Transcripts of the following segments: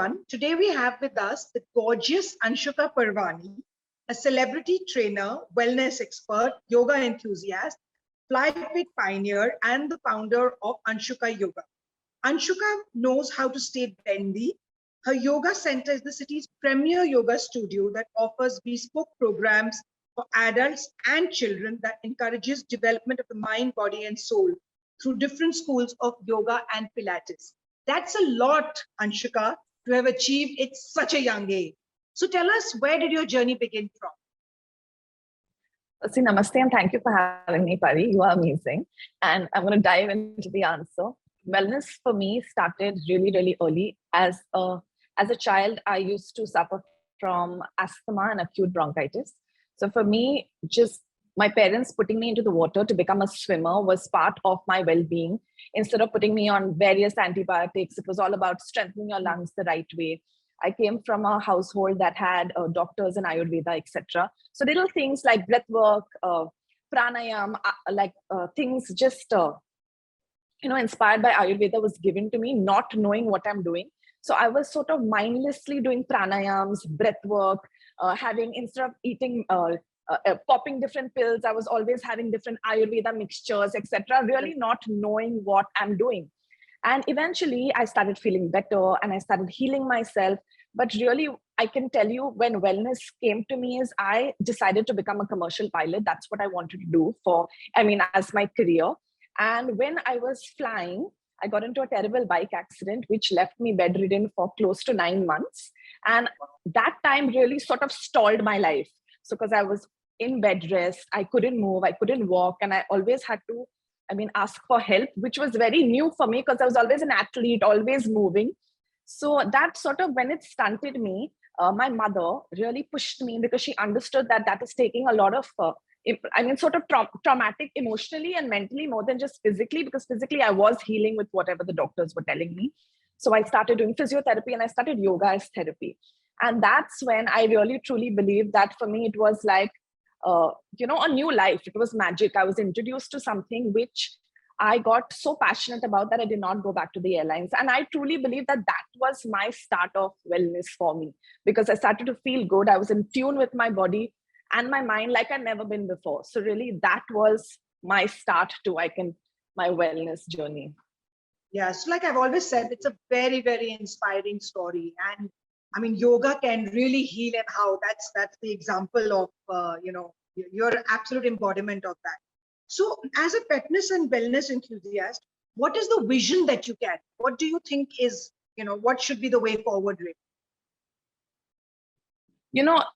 everyone. Today we have with us the gorgeous Anshuka Parwani, a celebrity trainer, wellness expert, yoga enthusiast, FlyFit pioneer, and the founder of Anshuka Yoga. Anshuka knows how to stay bendy. Her yoga center is the city's premier yoga studio that offers bespoke programs for adults and children that encourages development of the mind, body, and soul through different schools of yoga and Pilates. That's a lot, Anshuka, to have achieved at such a young age. So tell us, where did your journey begin from? See, namaste and thank you for having me, Pari. You are amazing. And I'm going to dive into the answer. Wellness for me started really, really early. As a child, I used to suffer from asthma and acute bronchitis. So for me, just my parents putting me into the water to become a swimmer was part of my well-being. Instead of putting me on various antibiotics, it was all about strengthening your lungs the right way. I came from a household that had doctors in Ayurveda, etc. So little things like breath work, pranayam, things just inspired by Ayurveda was given to me, not knowing what I'm doing. So I was sort of mindlessly doing pranayams, breath work, instead of eating, popping different pills, I was always having different Ayurveda mixtures, etc. Really not knowing what I'm doing. And eventually I started feeling better and I started healing myself. But really, I can tell you when wellness came to me is I decided to become a commercial pilot. That's what I wanted to do as my career. And when I was flying, I got into a terrible bike accident, which left me bedridden for close to 9 months. And that time really sort of stalled my life. So because I was in bed rest, I couldn't move, I couldn't walk, and I always had to, ask for help, which was very new for me because I was always an athlete, always moving. So that sort of, when it stunted me, my mother really pushed me because she understood that that is taking a lot of, traumatic emotionally and mentally more than just physically, because physically I was healing with whatever the doctors were telling me. So I started doing physiotherapy and I started yoga as therapy. And that's when I really truly believed that for me, it was like, a new life. It was magic. I was introduced to something which I got so passionate about that I did not go back to the airlines. And I truly believe that that was my start of wellness for me, because I started to feel good. I was in tune with my body and my mind like I'd never been before. So really that was my start to my wellness journey. Yeah, so like I've always said, it's a very, very inspiring story. And yoga can really heal, and how that's the example of, your absolute embodiment of that. So as a fitness and wellness enthusiast, what is the vision that you carry? What do you think is, what should be the way forward, really?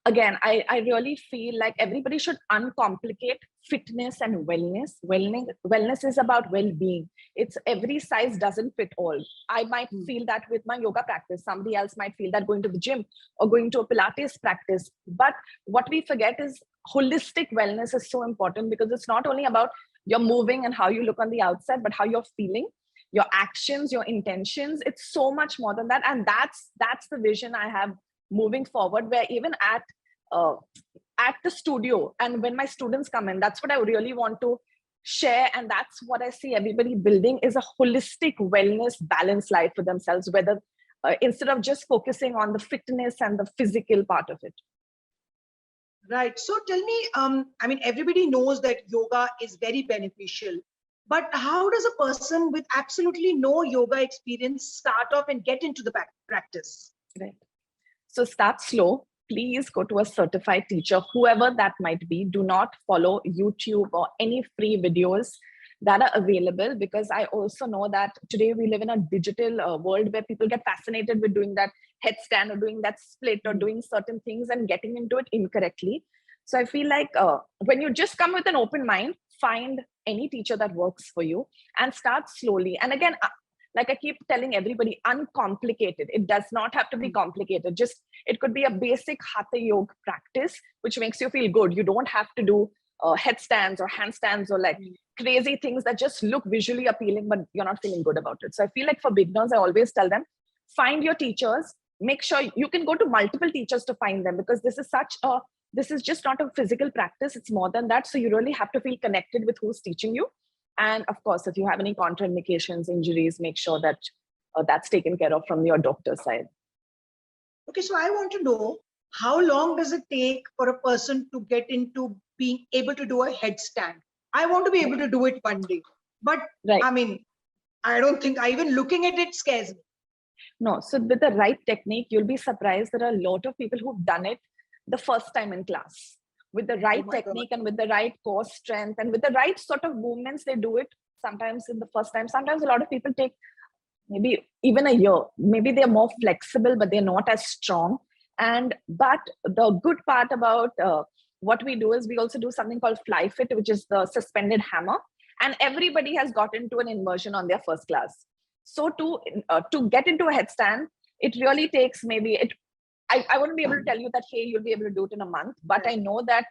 Again, I really feel like everybody should uncomplicate fitness and wellness. Wellness is about well-being. It's every size doesn't fit all. I might feel that with my yoga practice. Somebody else might feel that going to the gym or going to a Pilates practice. But what we forget is holistic wellness is so important, because it's not only about your moving and how you look on the outside, but how you're feeling, your actions, your intentions. It's so much more than that. And that's the vision I have moving forward, where even at the studio and when my students come in, that's what I really want to share. And that's what I see everybody building, is a holistic wellness balanced life for themselves, whether instead of just focusing on the fitness and the physical part of it. Right. So tell me, everybody knows that yoga is very beneficial, but how does a person with absolutely no yoga experience start off and get into the practice? Right. So start slow. Please go to a certified teacher, whoever that might be. Do not follow YouTube or any free videos that are available, because I also know that today we live in a digital world where people get fascinated with doing that headstand or doing that split or doing certain things and getting into it incorrectly. So I feel like when you just come with an open mind, find any teacher that works for you and start slowly. And again, like I keep telling everybody, uncomplicated. It does not have to be complicated. It could be a basic hatha yoga practice, which makes you feel good. You don't have to do headstands or handstands or like crazy things that just look visually appealing, but you're not feeling good about it. So I feel like for beginners, I always tell them, find your teachers. Make sure you can go to multiple teachers to find them, because this is just not a physical practice. It's more than that. So you really have to feel connected with who's teaching you. And of course, if you have any contraindications, injuries, make sure that that's taken care of from your doctor's side. Okay, so I want to know, how long does it take for a person to get into being able to do a headstand? I want to be able to do it one day, but Right. I mean, I don't think even looking at it scares me. No, so with the right technique, you'll be surprised. There are a lot of people who've done it the first time in class. With the right technique and with the right core strength and with the right sort of movements, they do it sometimes in the first time. Sometimes a lot of people take maybe even a year. Maybe they're more flexible, but they're not as strong. But the good part about what we do is we also do something called FlyFit, which is the suspended hammer. And everybody has got into an inversion on their first class. So to get into a headstand, it really takes maybe I wouldn't be able to tell you that, hey, you'll be able to do it in a month, but I know that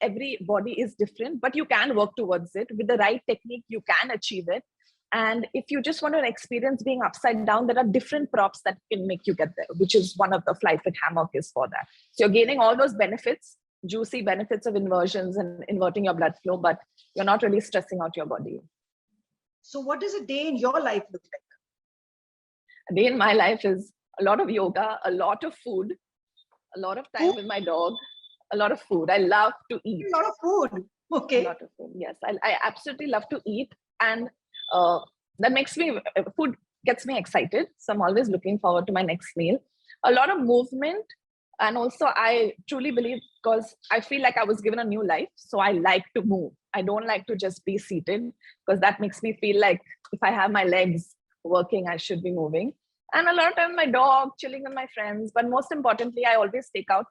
every body is different, but you can work towards it. With the right technique, you can achieve it. And if you just want to experience being upside down, there are different props that can make you get there, which is one of the FlyFit hammock is for that. So you're gaining all those benefits, juicy benefits of inversions and inverting your blood flow, but you're not really stressing out your body. So what does a day in your life look like? A day in my life is a lot of yoga, a lot of food, a lot of time with my dog, a lot of food. I love to eat. A lot of food. Okay. A lot of food. Yes, I absolutely love to eat. And that makes me, food gets me excited. So I'm always looking forward to my next meal. A lot of movement. And also I truly believe, because I feel like I was given a new life. So I like to move. I don't like to just be seated, because that makes me feel like if I have my legs working, I should be moving. And a lot of time my dog, chilling with my friends. But most importantly, I always take out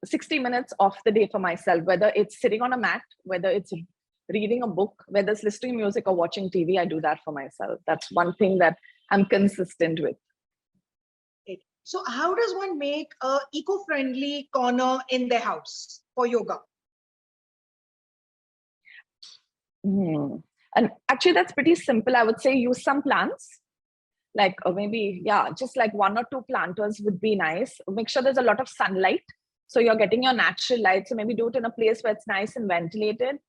60 minutes of the day for myself, whether it's sitting on a mat, whether it's reading a book, whether it's listening to music or watching TV, I do that for myself. That's one thing that I'm consistent with. So how does one make an eco-friendly corner in their house for yoga? And actually, that's pretty simple. I would say use some plants. Like maybe, just like 1 or 2 planters would be nice. Make sure there's a lot of sunlight, so you're getting your natural light. So maybe do it in a place where it's nice and ventilated,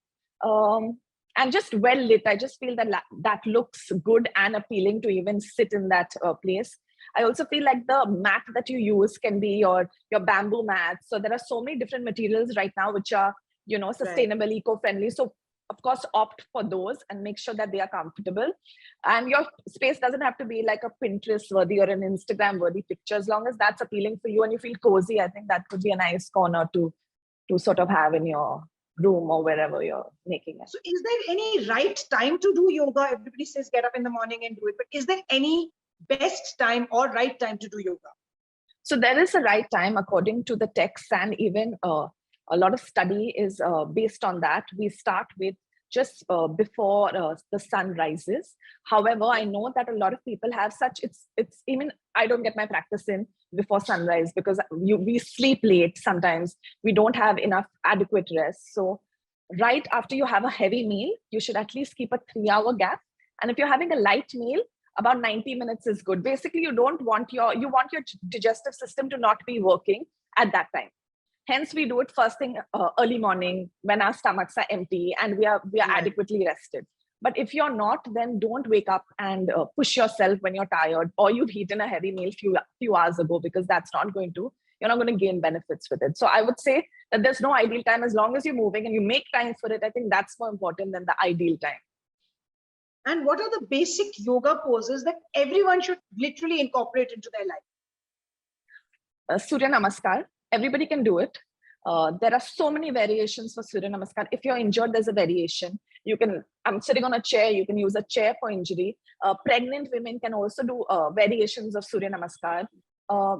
and just well lit. I just feel that that looks good and appealing to even sit in that place. I also feel like the mat that you use can be your bamboo mats. So there are so many different materials right now which are sustainable, eco-friendly. So of course, opt for those and make sure that they are comfortable. And your space doesn't have to be like a Pinterest worthy or an Instagram worthy picture. As long as that's appealing for you and you feel cozy, I think that could be a nice corner to sort of have in your room or wherever you're making it. So is there any right time to do yoga? Everybody says get up in the morning and do it, but is there any best time or right time to do yoga? So there is a right time according to the texts, and even a lot of study is based on that. We start with just before the sun rises. However, I know that a lot of people have it's even, I don't get my practice in before sunrise because we sleep late sometimes. We don't have enough adequate rest. So right after you have a heavy meal, you should at least keep a 3-hour gap. And if you're having a light meal, about 90 minutes is good. Basically, you want your digestive system to not be working at that time. Hence, we do it first thing early morning when our stomachs are empty and we are adequately rested. But if you're not, then don't wake up and push yourself when you're tired or you've eaten a heavy meal few hours ago, because you're not going to gain benefits with it. So I would say that there's no ideal time. As long as you're moving and you make time for it, I think that's more important than the ideal time. And what are the basic yoga poses that everyone should literally incorporate into their life? Surya Namaskar. Everybody can do it. There are so many variations for Surya Namaskar. If you're injured, there's a variation. I'm sitting on a chair, you can use a chair for injury. Pregnant women can also do variations of Surya Namaskar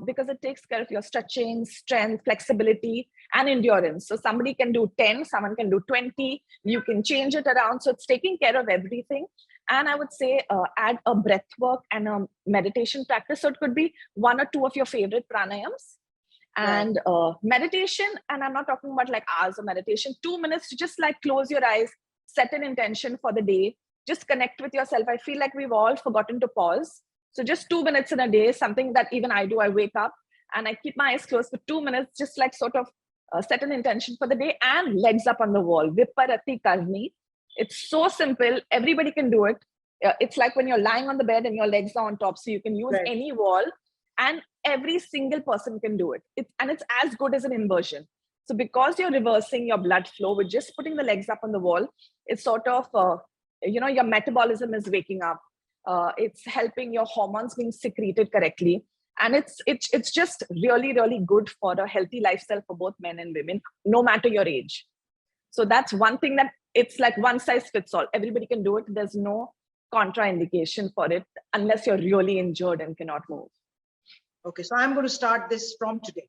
because it takes care of your stretching, strength, flexibility, and endurance. So somebody can do 10, someone can do 20, you can change it around. So it's taking care of everything. And I would say add a breath work and a meditation practice. So it could be 1 or 2 of your favorite pranayams. And meditation, and I'm not talking about like hours of meditation, 2 minutes to just like close your eyes, set an intention for the day, just connect with yourself. I feel like we've all forgotten to pause. So just 2 minutes in a day, something that even I do. I wake up and I keep my eyes closed for 2 minutes, just like sort of set an intention for the day, and legs up on the wall. Viparati Karni. It's so simple. Everybody can do it. It's like when you're lying on the bed and your legs are on top. So you can use any wall. And every single person can do it. And it's as good as an inversion. So because you're reversing your blood flow with just putting the legs up on the wall, it's sort of, your metabolism is waking up. It's helping your hormones being secreted correctly. And it's just really, really good for a healthy lifestyle for both men and women, no matter your age. So that's one thing that it's like one size fits all. Everybody can do it. There's no contraindication for it unless you're really injured and cannot move. Okay, so I'm going to start this from today.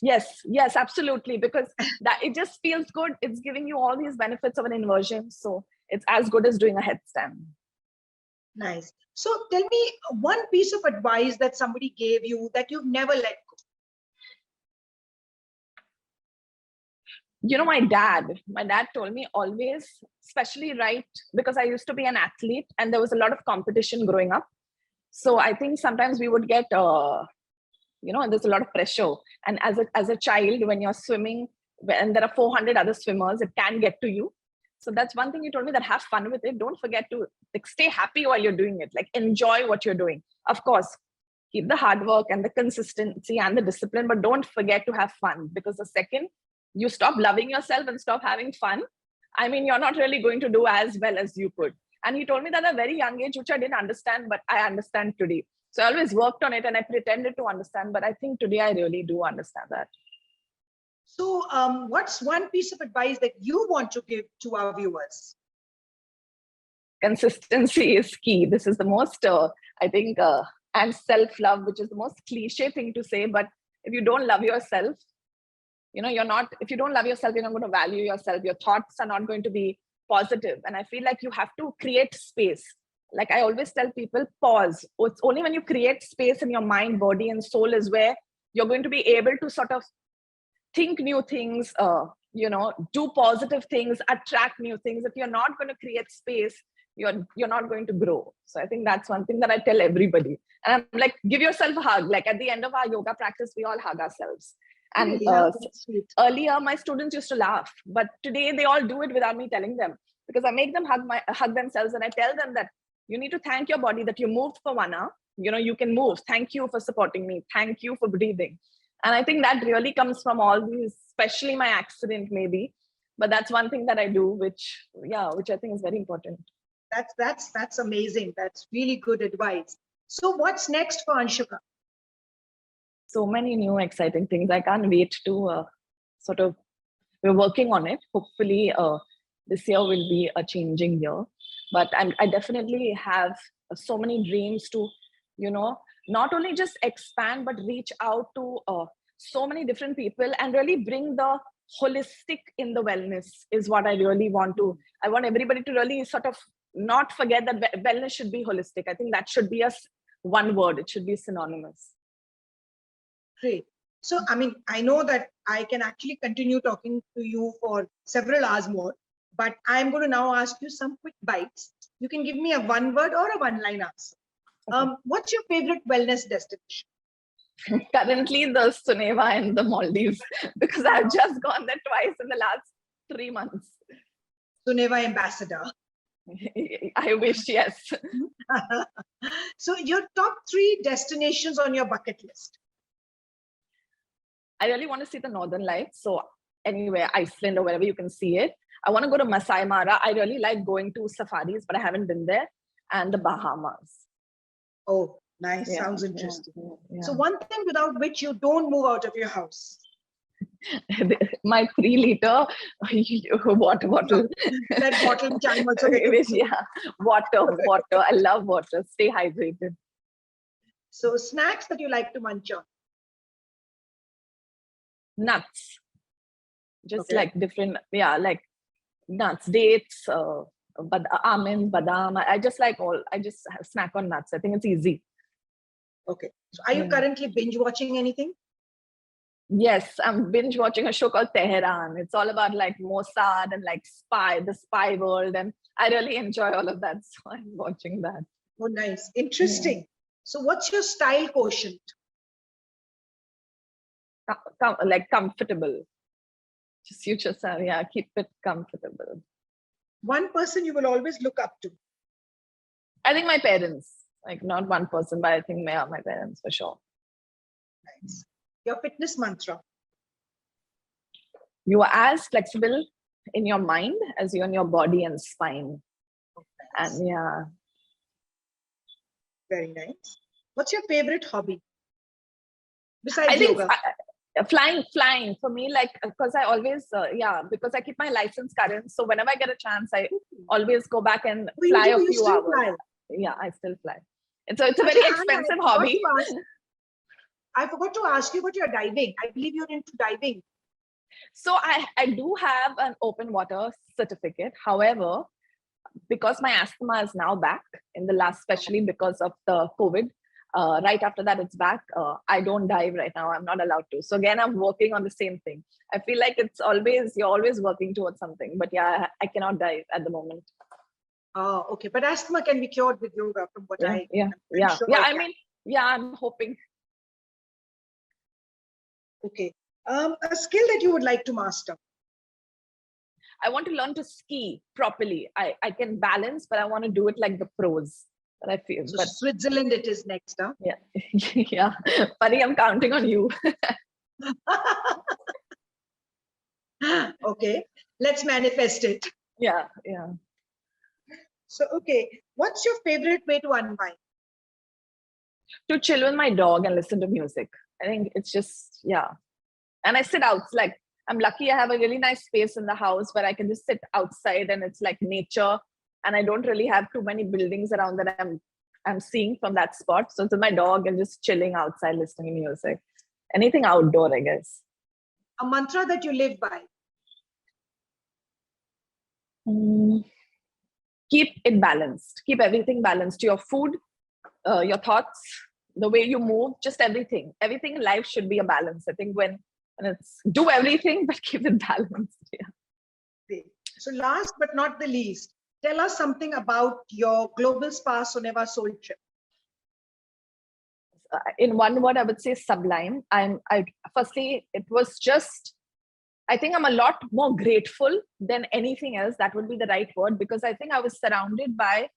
Yes, absolutely. Because that it just feels good. It's giving you all these benefits of an inversion. So it's as good as doing a headstand. Nice. So tell me one piece of advice that somebody gave you that you've never let go. My dad told me always, especially because I used to be an athlete and there was a lot of competition growing up. So I think sometimes we would get, there's a lot of pressure. And as a child, when you're swimming and there are 400 other swimmers, it can get to you. So that's one thing he told me, that have fun with it. Don't forget to stay happy while you're doing it. Enjoy what you're doing. Of course, keep the hard work and the consistency and the discipline, but don't forget to have fun, because the second you stop loving yourself and stop having fun, you're not really going to do as well as you could. And he told me that at a very young age, which I didn't understand, but I understand today. So I always worked on it and I pretended to understand, but I think today I really do understand that. So what's one piece of advice that you want to give to our viewers? Consistency is key. This is the most, and self-love, which is the most cliche thing to say, but if you don't love yourself, if you don't love yourself, you're not going to value yourself. Your thoughts are not going to be positive. And I feel like you have to create space. Like I always tell people, pause. It's only when you create space in your mind, body, and soul is where you're going to be able to sort of think new things, do positive things, attract new things. If you're not going to create space, you're not going to grow. So I think that's one thing that I tell everybody. And I'm like, give yourself a hug. Like at the end of our yoga practice, we all hug ourselves. And earlier, my students used to laugh, but today they all do it without me telling them, because I make them hug themselves, and I tell them that you need to thank your body that you moved for 1 hour. You can move. Thank you for supporting me. Thank you for breathing. And I think that really comes from all these, especially my accident maybe, but that's one thing that I do, which I think is very important. That's amazing. That's really good advice. So what's next for Anshuka? So many new exciting things. I can't wait to we're working on it. Hopefully this year will be a changing year, but I definitely have so many dreams to, not only just expand, but reach out to so many different people and really bring the holistic in the wellness is what I really want to. I want everybody to really sort of not forget that wellness should be holistic. I think that should be one word. It should be synonymous. Great. So, I know that I can actually continue talking to you for several hours more, but I'm going to now ask you some quick bites. You can give me a one word or a one-line answer. Okay. What's your favorite wellness destination? Currently, the Soneva and the Maldives, because I've just gone there twice in the last 3 months. Soneva ambassador. I wish, yes. So your top 3 destinations on your bucket list? I really want to see the Northern Lights. So anywhere, Iceland or wherever you can see it. I want to go to Masai Mara. I really like going to safaris, but I haven't been there. And the Bahamas. Oh, nice. Yeah, sounds interesting. Yeah. So one thing without which you don't move out of your house? My 3-liter water bottle. That bottle which I'm also water. I love water. Stay hydrated. So snacks that you like to munch on? Nuts. Just like different, like nuts, dates, almond, badam. I just snack on nuts. I think it's easy. Okay. So are you currently binge watching anything? Yes, I'm binge watching a show called Tehran. It's all about like Mossad and like the spy world. And I really enjoy all of that. So I'm watching that. Oh, nice. Interesting. Yeah. So what's your style quotient? Like comfortable. Keep it comfortable. One person you will always look up to? I think my parents. Like not one person, but I think my parents for sure. nice. Your fitness mantra. You are as flexible in your mind as you in your body and spine. Nice. And yeah. Very nice. What's your favorite hobby? Besides I think yoga. flying for me, like, because I always, because I keep my license current. So whenever I get a chance, I always go back and fly a few hours. Fly. Yeah, I still fly. And so it's a very expensive hobby. I forgot to ask you about your diving. I believe you're into diving. So I do have an open water certificate. However, because my asthma is now back in the last, especially because of the COVID, right after that it's back. I don't dive right now. I'm not allowed to. So again, I'm working on the same thing. I feel like you're always working towards something. But yeah, I cannot dive at the moment. Oh, okay. But asthma can be cured with yoga, from what I'm sure. Yeah. I'm hoping. Okay. A skill that you would like to master. I want to learn to ski properly. I can balance, but I want to do it like the pros. That I feel. So Switzerland it is next, huh? Yeah. Yeah. Pari, I'm counting on you. Okay. Let's manifest it. Yeah. So, okay. What's your favorite way to unwind? To chill with my dog and listen to music. I think it's just, yeah. And I sit out, like, I'm lucky I have a really nice space in the house where I can just sit outside and it's like nature. And I don't really have too many buildings around that I'm seeing from that spot. So it's with my dog and just chilling outside, listening to music. Anything outdoor, I guess. A mantra that you live by? Keep it balanced. Keep everything balanced. Your food, your thoughts, the way you move, just everything. Everything in life should be a balance. I think when it's do everything, but keep it balanced. Yeah. Okay. So last but not the least, tell us something about your GlobalSpa Soneva Soul trip. In one word, I would say sublime. Firstly, it was just, I think I'm a lot more grateful than anything else. That would be the right word, because I think I was surrounded by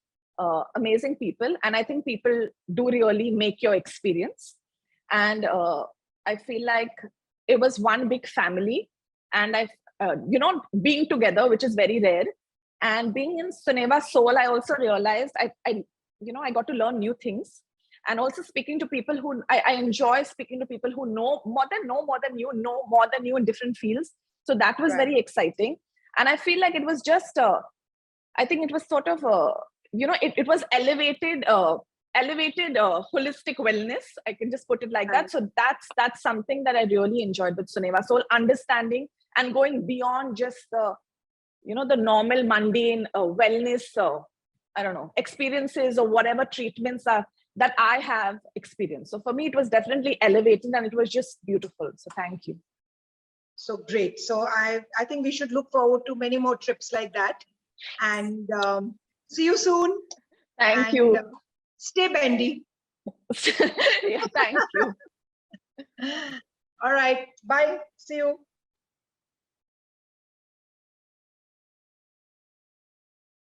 amazing people. And I think people do really make your experience. And I feel like it was one big family. And being together, which is very rare. And being in Soneva Soul, I also realized I got to learn new things. And also speaking to people who I enjoy speaking to people who know more than you in different fields. So that was very exciting. And I feel like it was just, I think it was sort of, it was elevated holistic wellness. I can just put it like that. So that's something that I really enjoyed with Soneva Soul, understanding and going beyond just the normal mundane wellness, experiences or whatever treatments are that I have experienced. So for me, it was definitely elevated and it was just beautiful. So thank you. So great. So I think we should look forward to many more trips like that. And see you soon. Thank you. Stay bendy. Yeah, thank you. All right. Bye. See you.